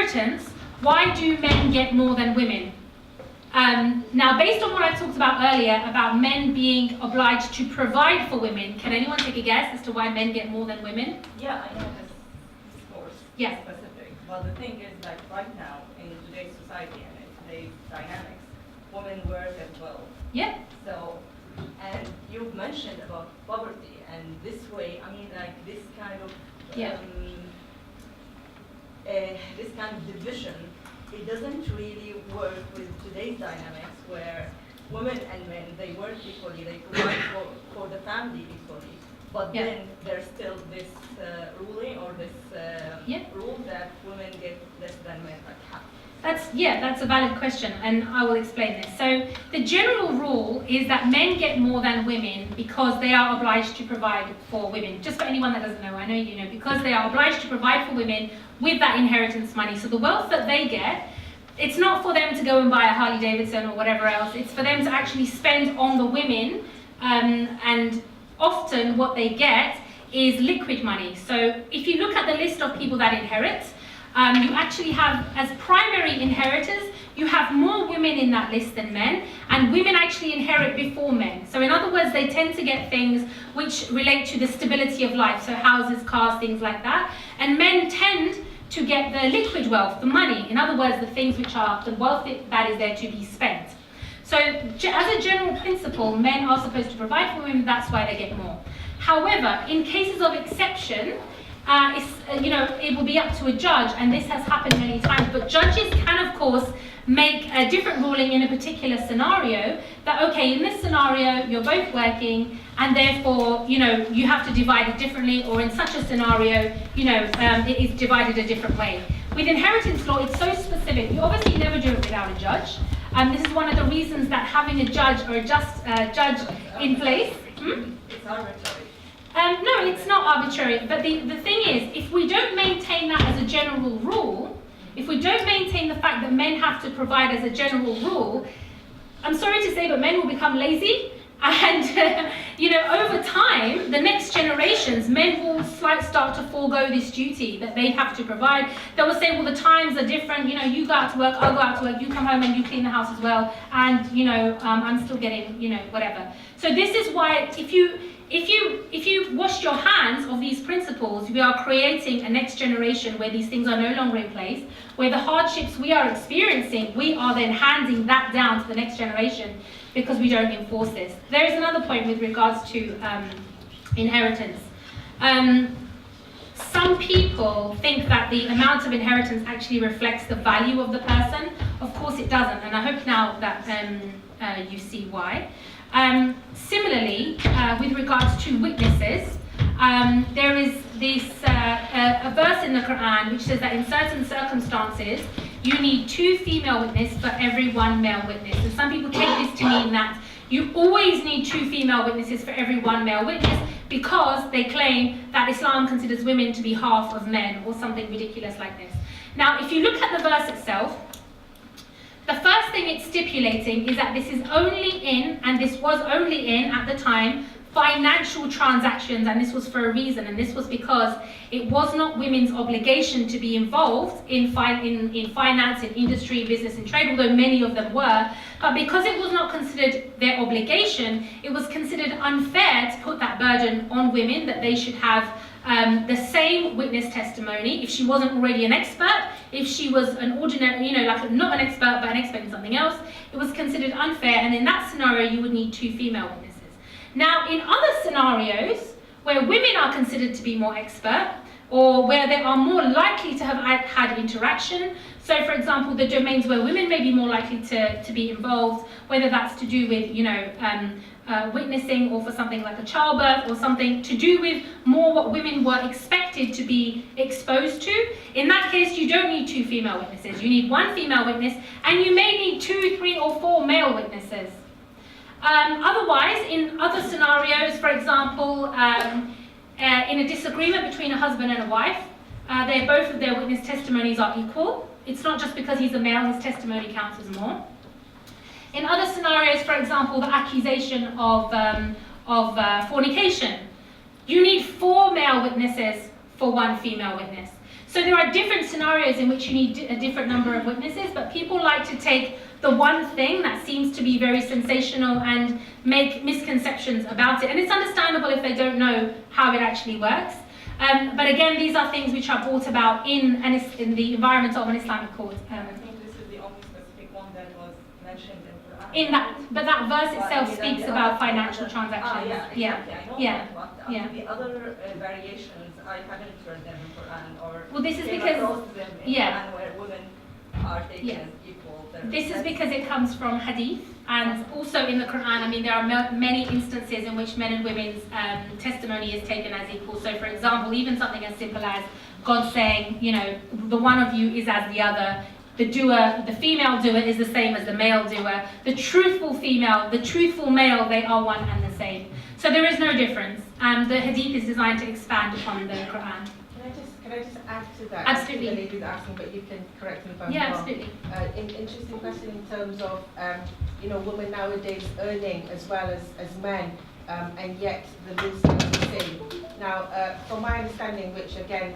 inheritance, why do men get more than women? Now, based on what I talked about earlier, about men being obliged to provide for women, can anyone take a guess as to why men get more than women? Yeah, I know this course yeah. specific. Well, the thing is that right now, in today's society and in today's dynamics, women work as well. Yeah. So, and you've mentioned about poverty, and this way, I mean, like this kind of this kind of division, it doesn't really work with today's dynamics where women and men, they work equally, they provide for the family equally, but then there's still this ruling or this rule that women get less than men, like half. That's a valid question, and I will explain this. So the general rule is that men get more than women because they are obliged to provide for women. Just for anyone that doesn't know, I know you know, because they are obliged to provide for women with that inheritance money. So the wealth that they get, it's not for them to go and buy a Harley Davidson or whatever else. It's for them to actually spend on the women, and often what they get is liquid money. So if you look at the list of people that inherit, you actually have, as primary inheritors, you have more women in that list than men, and women actually inherit before men. So in other words, they tend to get things which relate to the stability of life, so houses, cars, things like that, and men tend to get the liquid wealth, the money, in other words, the things which are the wealth that is there to be spent. So as a general principle, men are supposed to provide for women, that's why they get more. However, in cases of exception, it will be up to a judge, and this has happened many times, but judges can, of course, make a different ruling in a particular scenario, that, okay, in this scenario, you're both working, and therefore, you have to divide it differently, or in such a scenario, it is divided a different way. With inheritance law, it's so specific. You obviously never do it without a judge. This is one of the reasons that having a judge or a judge in place... It's arbitrary. No, it's not arbitrary, but the thing is, if we don't maintain that as a general rule, if we don't maintain the fact that men have to provide as a general rule, I'm sorry to say, but men will become lazy, and over time, the next generations, men will start to forego this duty that they have to provide. They will say, well, the times are different, you go out to work, I'll go out to work, you come home and you clean the house as well, and I'm still getting, whatever. So this is why, if you wash your hands of these principles, we are creating a next generation where these things are no longer in place, where the hardships we are experiencing, we are then handing that down to the next generation because we don't enforce this. There is another point with regards to inheritance. Some people think that the amount of inheritance actually reflects the value of the person. Of course it doesn't, and I hope now that you see why. Similarly, with regards to witnesses, there is this a verse in the Quran which says that in certain circumstances you need 2 female witnesses for every 1 male witness. And some people take this to mean that you always need 2 female witnesses for every 1 male witness, because they claim that Islam considers women to be half of men, or something ridiculous like this. Now, if you look at the verse itself, the first thing it's stipulating is that this is only in, and this was only in at the time, financial transactions, and this was for a reason, and this was because it was not women's obligation to be involved in finance, in industry, business and trade, although many of them were, but because it was not considered their obligation, it was considered unfair to put that burden on women, that they should have the same witness testimony if she wasn't already an expert. If she was an ordinary, not an expert, but an expert in something else, it was considered unfair, and in that scenario you would need 2 female witnesses. Now, in other scenarios where women are considered to be more expert, or where they are more likely to have had interaction, so for example, the domains where women may be more likely to be involved, whether that's to do with, witnessing, or for something like a childbirth, or something to do with more what women were expected to be exposed to, in that case you don't need 2 female witnesses. You need 1 female witness, and you may need 2, 3 or 4 male witnesses. Otherwise, in other scenarios, for example, in a disagreement between a husband and a wife, both of their witness testimonies are equal. It's not just because he's a male, his testimony counts as more. In other scenarios, for example, the accusation of fornication, you need 4 male witnesses for 1 female witness. So So there are different scenarios in which you need a different number of witnesses, but people like to take the one thing that seems to be very sensational and make misconceptions about it. And it's understandable if they don't know how it actually works. But again, these are things which are brought about in the environment of an Islamic court. I think this is the only specific one that was mentioned in Quran. In that, but that verse itself speaks about financial transactions. Yeah, exactly. I know that, but yeah. the other variations, I haven't heard them in Quran or well, this is came because across them in Quran where women are taken as equal. This is because it comes from hadith, and also in the Quran, I mean, there are many instances in which men and women's testimony is taken as equal. So, for example, even something as simple as God saying, you know, the one of you is as the other. The doer, the female doer is the same as the male doer. The truthful female, the truthful male, they are one and the same. So there is no difference. The hadith is designed to expand upon the Quran. Can I just add to that? Absolutely. The lady's asking, but you can correct me if I'm wrong. Yeah, absolutely. Interesting question in terms of, you know, women nowadays earning as well as men, and yet the rules are the same. Now, from my understanding, which again,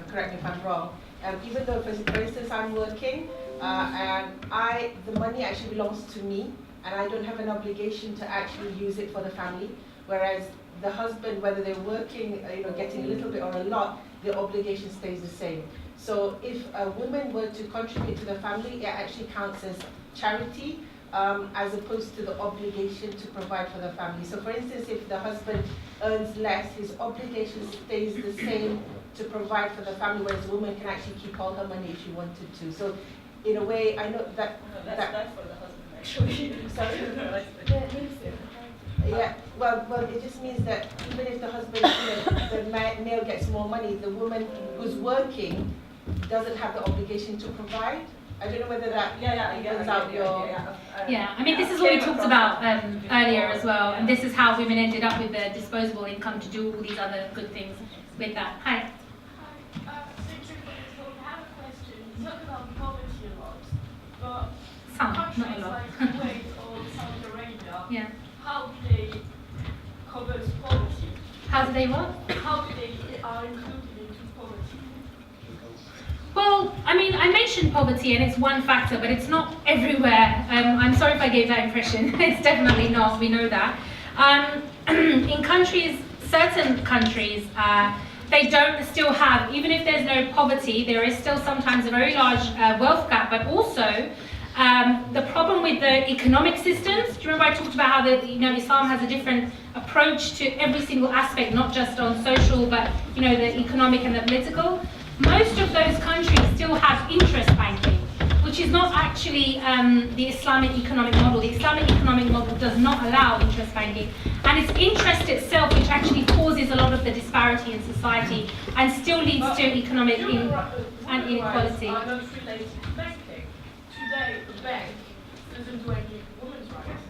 correct me if I'm wrong, even though, for instance, I'm working, the money actually belongs to me, and I don't have an obligation to actually use it for the family, whereas the husband, whether they're working, you know, getting a little bit or a lot, the obligation stays the same. So if a woman were to contribute to the family, it actually counts as charity, as opposed to the obligation to provide for the family. So for instance, if the husband earns less, his obligation stays the same to provide for the family, whereas the woman can actually keep all her money if she wanted to. So in a way, I know that... That's for the husband, actually. Sorry? Yeah, well, it just means that even if the husband, you know, the male gets more money, the woman who's working doesn't have the obligation to provide. I don't know whether that brings out your... Yeah, I mean, this is what we talked about earlier as well, and this is how women ended up with their disposable income to do all these other good things with that. Hi. I have a question. You talk about poverty a lot, but Some, countries not a lot. like Kuwait or Saudi Arabia, Yeah. how do they cover poverty? How do they what? How do they are included into poverty? Well, I mean, I mentioned poverty and it's one factor, but it's not everywhere. I'm sorry if I gave that impression. It's definitely not, we know that. In countries, certain countries, they don't still have, even if there's no poverty, there is still sometimes a very large wealth gap, but also the problem with the economic systems. Do you remember I talked about how Islam has a different approach to every single aspect, not just on social, but the economic and the political. Most of those countries still have interest banking, which is not actually the Islamic economic model. The Islamic economic model does not allow interest banking, and it's interest itself which actually causes a lot of the disparity in society and still leads to economic and inequality. Are not related to banking. Today, the bank doesn't do any women's rights.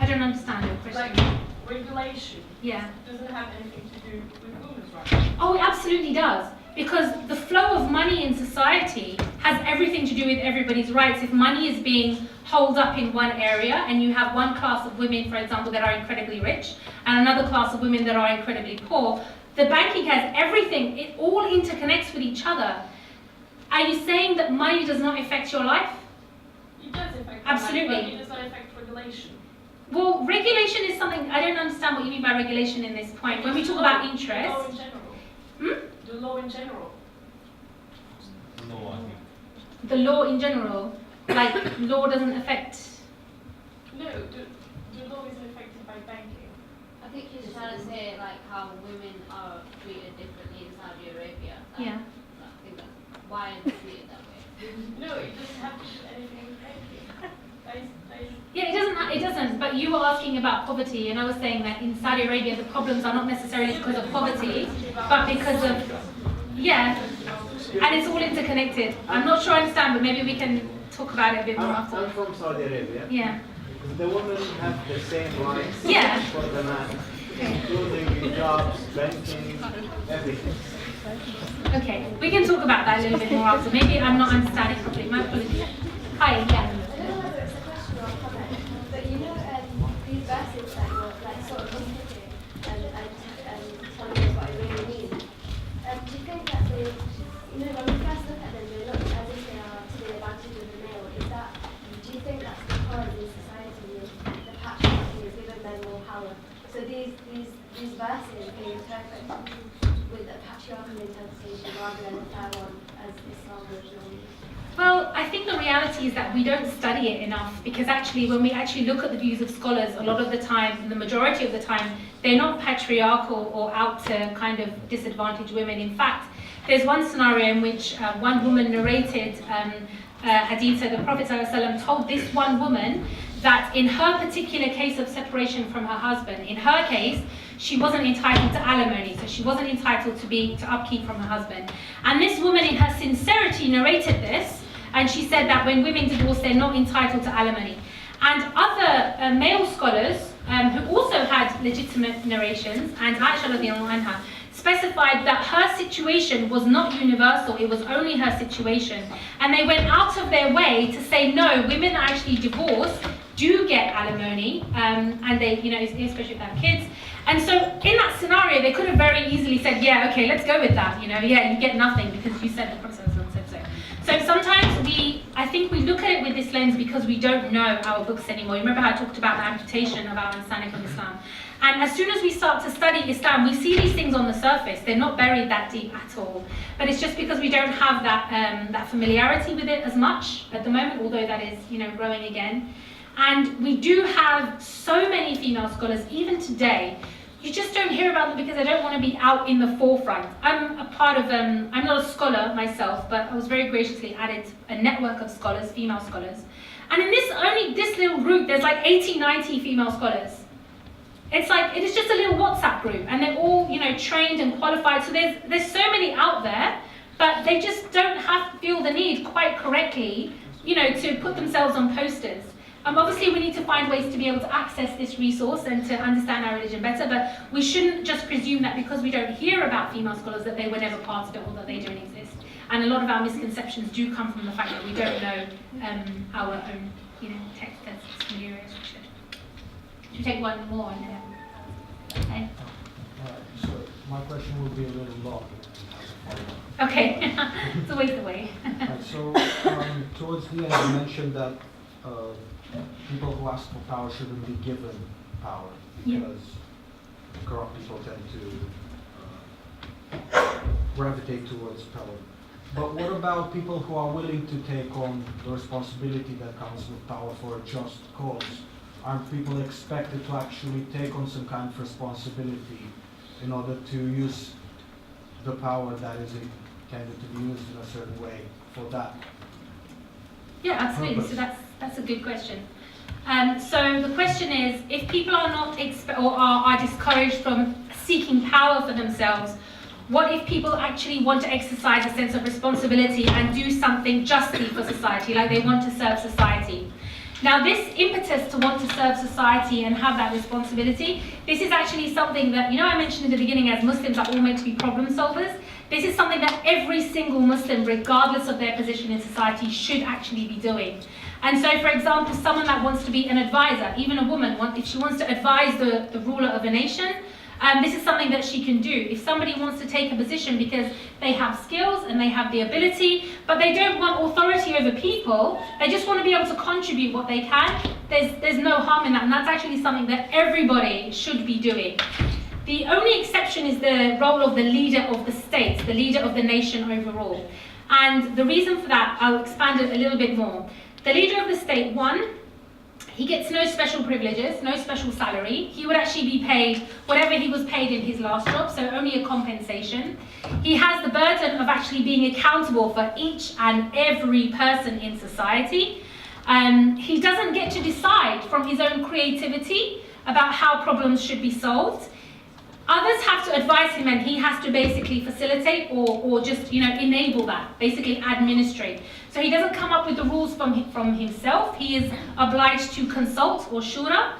I don't understand your question. Like regulation. Yeah. Doesn't have anything to do with women's rights. Oh, it absolutely does. Because the flow of money in society has everything to do with everybody's rights. If money is being holed up in one area and you have one class of women, for example, that are incredibly rich and another class of women that are incredibly poor, the banking has everything. It all interconnects with each other. Are you saying that money does not affect your life? It does affect Absolutely. life, but it does not affect regulation. Well, regulation is something, I don't understand what you mean by regulation in this point. When we talk about interest... The law in general. Hmm? The law in general. No, I think. The law in general, like law doesn't affect... No, the law isn't affected by banking. I think she's trying to say like how women are treated differently in Saudi Arabia. Yeah. I think that's why it's treated that way. No, it doesn't have to do anything with banking. Yeah, it doesn't, but you were asking about poverty, and I was saying that in Saudi Arabia the problems are not necessarily because of poverty, but because of, yeah, and it's all interconnected. I'm not sure I understand, but maybe we can talk about it a bit more I'm afterwards. from Saudi Arabia. Yeah. The women have the same rights Yeah. for the man, including jobs, banking, everything. Okay, we can talk about that a little bit more after. Maybe I'm not understanding properly. My apologies. Hi, yeah. But these verses that you're sort of unpicking and telling us what it really means, do you think that when verses we interpret with a patriarchal interpretation rather than a fair one as Islam originally? Well, I think the reality is that we don't study it enough, because actually when we actually look at the views of scholars, a lot of the time, the majority of the time, they're not patriarchal or out to kind of disadvantage women. In fact, there's one scenario in which one woman narrated hadith. So the Prophet ﷺ told this one woman that in her particular case of separation from her husband, in her case, she wasn't entitled to alimony, so she wasn't entitled to upkeep from her husband. And this woman, in her sincerity, narrated this, and she said that when women divorce, they're not entitled to alimony. And other male scholars who also had legitimate narrations, and Aisha radiallahu anha, specified that her situation was not universal, it was only her situation. And they went out of their way to say, no, women actually divorced do get alimony, and they, you know, especially if they have kids. And so in that scenario, they could have very easily said, yeah, okay, let's go with that, you know, yeah, you get nothing because you said the Prophet said so. So sometimes I think we look at it with this lens because we don't know our books anymore. You remember how I talked about the amputation of our understanding of Islam? And as soon as we start to study Islam, we see these things on the surface. They're not buried that deep at all. But it's just because we don't have that familiarity with it as much at the moment, although that is, you know, growing again. And we do have so many female scholars, even today. You just don't hear about them because they don't want to be out in the forefront. I'm a part of, I'm not a scholar myself, but I was very graciously added to a network of scholars, female scholars. And in this little group, there's like 80, 90 female scholars. It's like, it is just a little WhatsApp group, and they're all, you know, trained and qualified. So there's so many out there, but they just don't feel the need quite correctly, you know, to put themselves on posters. Obviously, we need to find ways to be able to access this resource and to understand our religion better, but we shouldn't just presume that because we don't hear about female scholars that they were never part of it or that they don't exist. And a lot of our misconceptions do come from the fact that we don't know our own, you know, text as familiar as we should. Should we take one more? Okay. So my question will be a little long. Okay, it's always the way. So towards the end, you mentioned that people who ask for power shouldn't be given power because corrupt people tend to gravitate towards power. But what about people who are willing to take on the responsibility that comes with power for a just cause? Aren't people expected to actually take on some kind of responsibility in order to use the power that is intended to be used in a certain way for that? Yeah, absolutely. So that's a good question. So the question is, if people are not are discouraged from seeking power for themselves, what if people actually want to exercise a sense of responsibility and do something justly for society, like they want to serve society? Now, this impetus to want to serve society and have that responsibility, this is actually something that, you know, I mentioned in the beginning, as Muslims are all meant to be problem solvers. This is something that every single Muslim, regardless of their position in society, should actually be doing. And so, for example, someone that wants to be an advisor, even a woman, if she wants to advise the ruler of a nation, this is something that she can do. If somebody wants to take a position because they have skills and they have the ability, but they don't want authority over people, they just want to be able to contribute what they can, there's no harm in that. And that's actually something that everybody should be doing. The only exception is the role of the leader of the state, the leader of the nation overall. And the reason for that, I'll expand it a little bit more. The leader of the state, one, he gets no special privileges, no special salary. He would actually be paid whatever he was paid in his last job, so only a compensation. He has the burden of actually being accountable for each and every person in society. He doesn't get to decide from his own creativity about how problems should be solved. Others have to advise him, and he has to basically facilitate or just, you know, enable that, basically administrate. So he doesn't come up with the rules from himself. He is obliged to consult or shura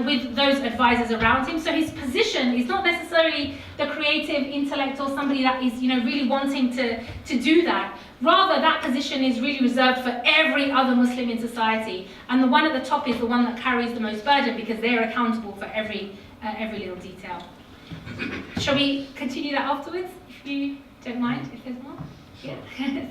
with those advisors around him. So his position is not necessarily the creative intellect or somebody that is, you know, really wanting to do that. Rather, that position is really reserved for every other Muslim in society. And the one at the top is the one that carries the most burden because they're accountable for every little detail. Shall we continue that afterwards, if you don't mind, if there's more? Sure. Yeah.